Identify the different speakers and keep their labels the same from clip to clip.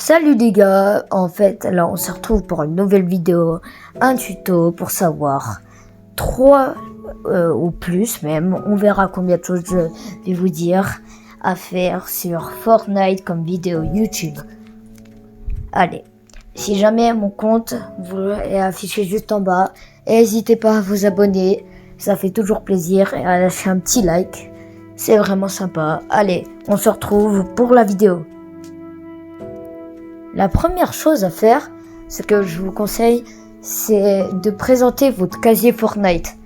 Speaker 1: Salut les gars, en fait là on se retrouve pour une nouvelle vidéo, un tuto pour savoir 3 ou plus même, on verra combien de choses je vais vous dire à faire sur Fortnite comme vidéo YouTube. Allez, si jamais mon compte vous est affiché juste en bas, n'hésitez pas à vous abonner, ça fait toujours plaisir, et à lâcher un petit like, c'est vraiment sympa. Allez, on se retrouve pour la vidéo. La première chose à faire, ce que je vous conseille, c'est de présenter votre casier Fortnite.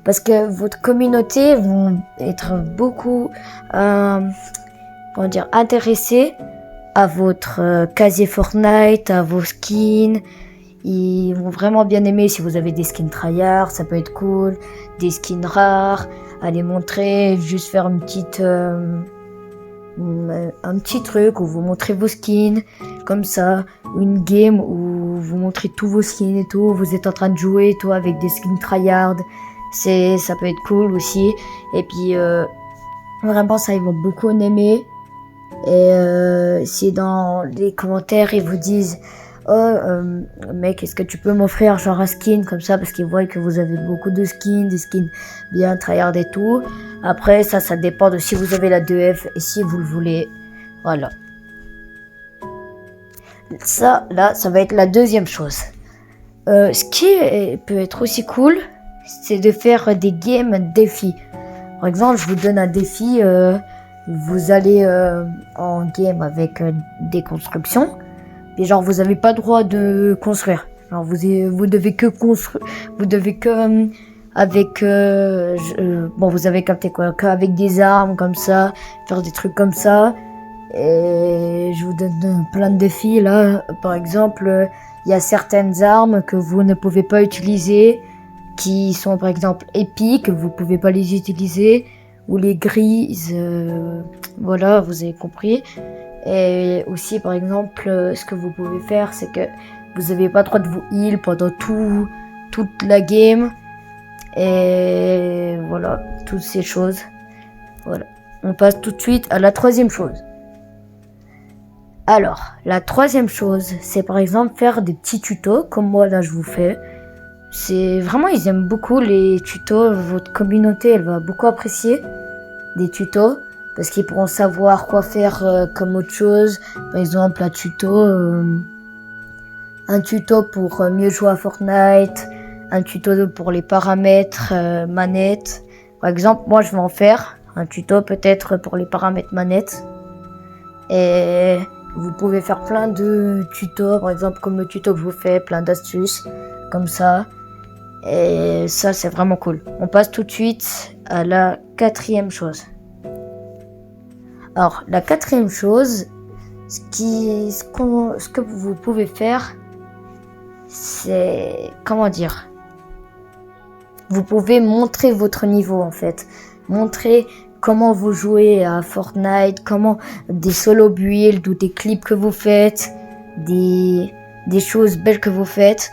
Speaker 1: Parce que votre communauté vont être beaucoup intéressés à votre casier Fortnite, à vos skins. Ils vont vraiment bien aimer si vous avez des skins tryhard, ça peut être cool. Des skins rares, à les montrer, juste faire un petit truc où vous montrez vos skins comme ça, ou une game où vous montrez tous vos skins et tout, vous êtes en train de jouer et tout avec des skins tryhard, ça peut être cool aussi. Et puis vraiment ça ils vont beaucoup aimer. Et si dans les commentaires ils vous disent mec, est-ce que tu peux m'offrir genre un skin comme ça, parce qu'ils voient que vous avez beaucoup de skins, des skins bien tryhard et tout. Après ça dépend de si vous avez la 2F et si vous le voulez. Voilà. Ça va être la deuxième chose. Ce qui peut être aussi cool, c'est de faire des games défis. Par exemple, je vous donne un défi, vous allez en game avec des constructions. Et genre vous avez pas le droit de construire. Genre vous devez que construire, vous devez que vous avez capté quoi, qu'avec des armes comme ça, faire des trucs comme ça. Et je vous donne plein de défis là. Par exemple, il y a certaines armes que vous ne pouvez pas utiliser, qui sont par exemple épiques, vous pouvez pas les utiliser, ou les grises, voilà, vous avez compris. Et aussi, par exemple, ce que vous pouvez faire, c'est que vous n'avez pas le droit de vous heal pendant toute la game. Et voilà, toutes ces choses. Voilà. On passe tout de suite à la troisième chose. Alors, la troisième chose, c'est par exemple faire des petits tutos, comme moi là je vous fais. C'est vraiment, ils aiment beaucoup les tutos. Votre communauté, elle va beaucoup apprécier des tutos. Parce qu'ils pourront savoir quoi faire comme autre chose. Par exemple, un tuto pour mieux jouer à Fortnite. Un tuto pour les paramètres manettes. Par exemple, moi je vais en faire un tuto peut-être pour les paramètres manettes. Et vous pouvez faire plein de tutos, par exemple comme le tuto que je vous fais, plein d'astuces comme ça. Et ça c'est vraiment cool. On passe tout de suite à la quatrième chose. Alors, la quatrième chose, ce que vous pouvez faire, c'est, vous pouvez montrer votre niveau en fait. Montrer comment vous jouez à Fortnite, comment des solo builds ou des clips que vous faites, des choses belles que vous faites.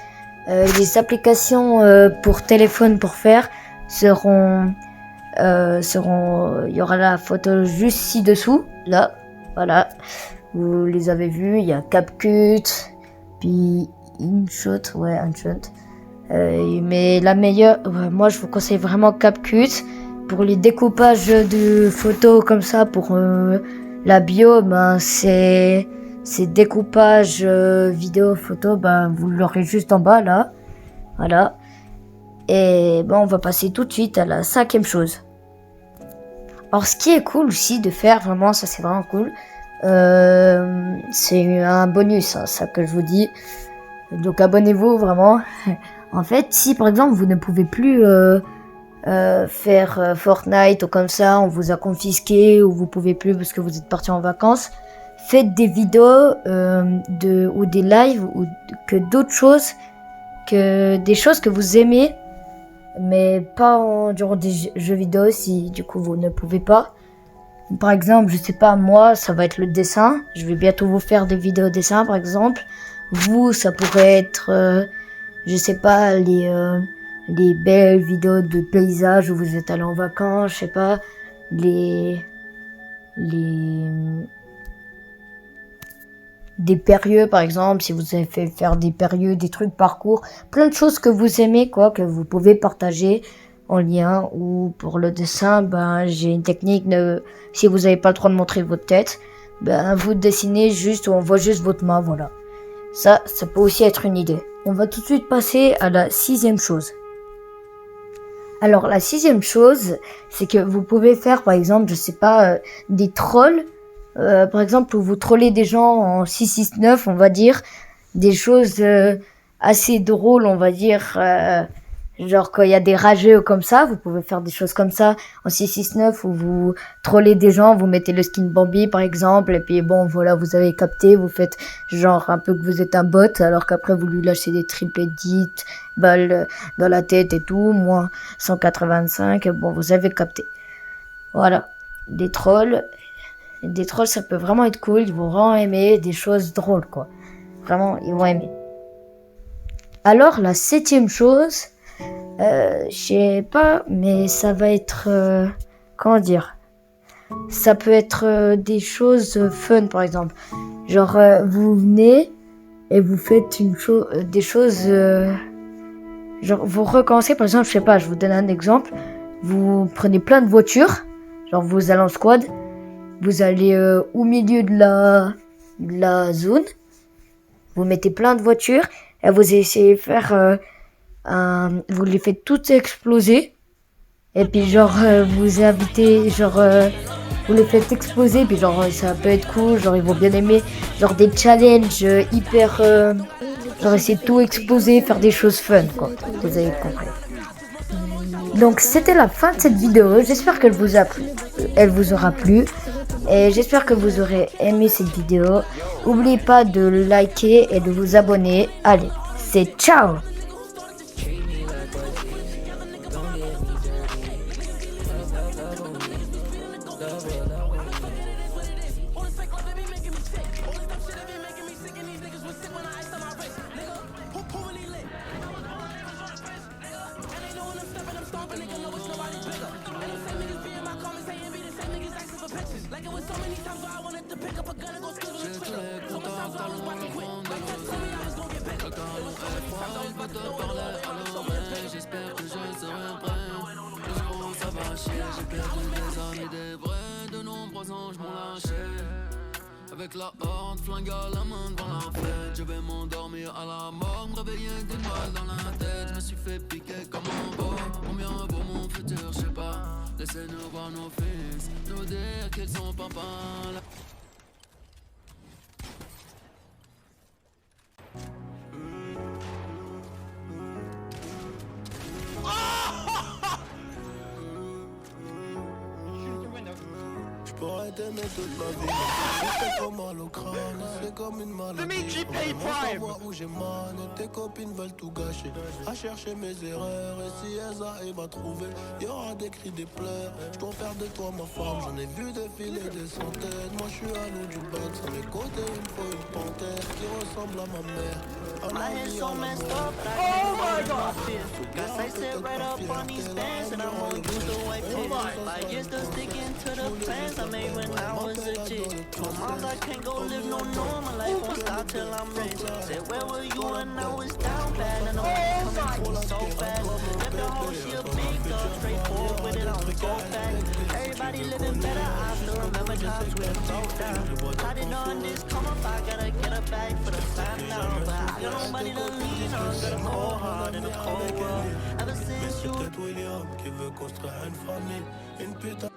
Speaker 1: Les applications pour téléphone pour faire seront, il y aura la photo juste ci-dessous, là, voilà, vous les avez vus, il y a CapCut, puis InShot, mais la meilleure, moi je vous conseille vraiment CapCut, pour les découpages de photos comme ça, pour la bio, c'est découpage vidéo, photo, vous l'aurez juste en bas, là, voilà. Et on va passer tout de suite à la cinquième chose. Alors ce qui est cool aussi de faire, vraiment, ça c'est vraiment cool, c'est un bonus, hein, ça que je vous dis. Donc abonnez-vous vraiment. En fait, si par exemple vous ne pouvez plus faire Fortnite ou comme ça, on vous a confisqué ou vous pouvez plus parce que vous êtes parti en vacances, faites des vidéos ou des lives ou que d'autres choses, que des choses que vous aimez, mais pas en durant des jeux vidéo si du coup vous ne pouvez pas. Par exemple, je sais pas, moi ça va être le dessin, je vais bientôt vous faire des vidéos dessin par exemple. Vous, ça pourrait être je sais pas, les belles vidéos de paysages où vous êtes allé en vacances, je sais pas, des périlleux par exemple, si vous avez fait faire des périlleux, des trucs parcours, plein de choses que vous aimez quoi, que vous pouvez partager en lien. Ou pour le dessin, ben j'ai une technique de, si vous n'avez pas le droit de montrer votre tête, ben vous dessinez juste, on voit juste votre main, voilà. Ça peut aussi être une idée. On va tout de suite passer à la 6e chose. Alors la 6e chose, c'est que vous pouvez faire par exemple, je sais pas, des trolls. Par exemple, où vous trollez des gens en 669, on va dire, des choses assez drôles, on va dire, genre quand il y a des rageux comme ça, vous pouvez faire des choses comme ça en 669 où vous trollez des gens, vous mettez le skin Bambi par exemple, et puis bon voilà, vous avez capté, vous faites genre un peu que vous êtes un bot, alors qu'après vous lui lâchez des triple edits, balles dans la tête et tout, moins 185, bon vous avez capté. Voilà, des trolls ça peut vraiment être cool, ils vont vraiment aimer, des choses drôles quoi. Vraiment, ils vont aimer. Alors la 7e chose, je sais pas, mais ça va être, comment dire, ça peut être des choses fun par exemple. Genre vous venez et vous faites des choses, genre vous recommencez par exemple, je sais pas, je vous donne un exemple, vous prenez plein de voitures, genre vous allez en squad, vous allez au milieu de la zone, vous mettez plein de voitures et vous essayez de faire vous les faites toutes exploser et puis genre vous invitez, genre vous les faites exploser, puis genre ça peut être cool, genre ils vont bien aimer, genre des challenges hyper genre essayer de tout exploser, faire des choses fun quoi, vous avez compris. Donc c'était la fin de cette vidéo, j'espère qu'elle vous a plu, elle vous aura plu. Et j'espère que vous aurez aimé cette vidéo. N'oubliez pas de liker et de vous abonner. Allez, c'est ciao!
Speaker 2: J'espère que je serai prêt. Le jour où ça va chier, j'ai perdu des amis, des vrais. De nombreux anges m'ont lâché. Avec la horde, flingue à la main devant la fête. Je vais m'endormir à la mort, me réveiller d'une balle dans la tête. Je me suis fait piquer comme un beau. Combien vaut mon futur, je sais pas. Laissez-nous voir nos fils, nous dire qu'ils sont papas.
Speaker 3: J'pourrais t'aimer toute ma vie, c'est comme mal au crâne, c'est comme une maladie. Moi où j'ai mal, et tes copines veulent tout gâcher. À chercher mes erreurs, et si elles arrivent à trouver, y'aura des cris, des pleurs. J'dois faire de toi ma femme, j'en ai vu défiler des centaines. Moi j'suis à l'eau du bac, sur mes côtés il me faut une panthère qui ressemble à ma mère.
Speaker 4: My head's so messed up, but I can't find my fear. Got sight set right up on these bands, and I'm gonna use the white pin. Like just to sticking to the plans I made when I was a kid. Told moms I can't go live no normal life, won't stop till I'm rich. Said where were you when I was down bad, and I'm coming to so fast. Left the whole shit big up, straightforward with it, I'm so fast. Everybody living better, I still remember times we were so down. I didn't know this come up, I gotta get a bag for the time now, but I got nobody to lean on, got a cold heart in the cold world. Ever since you
Speaker 3: William qui veut construire une famille, une putain.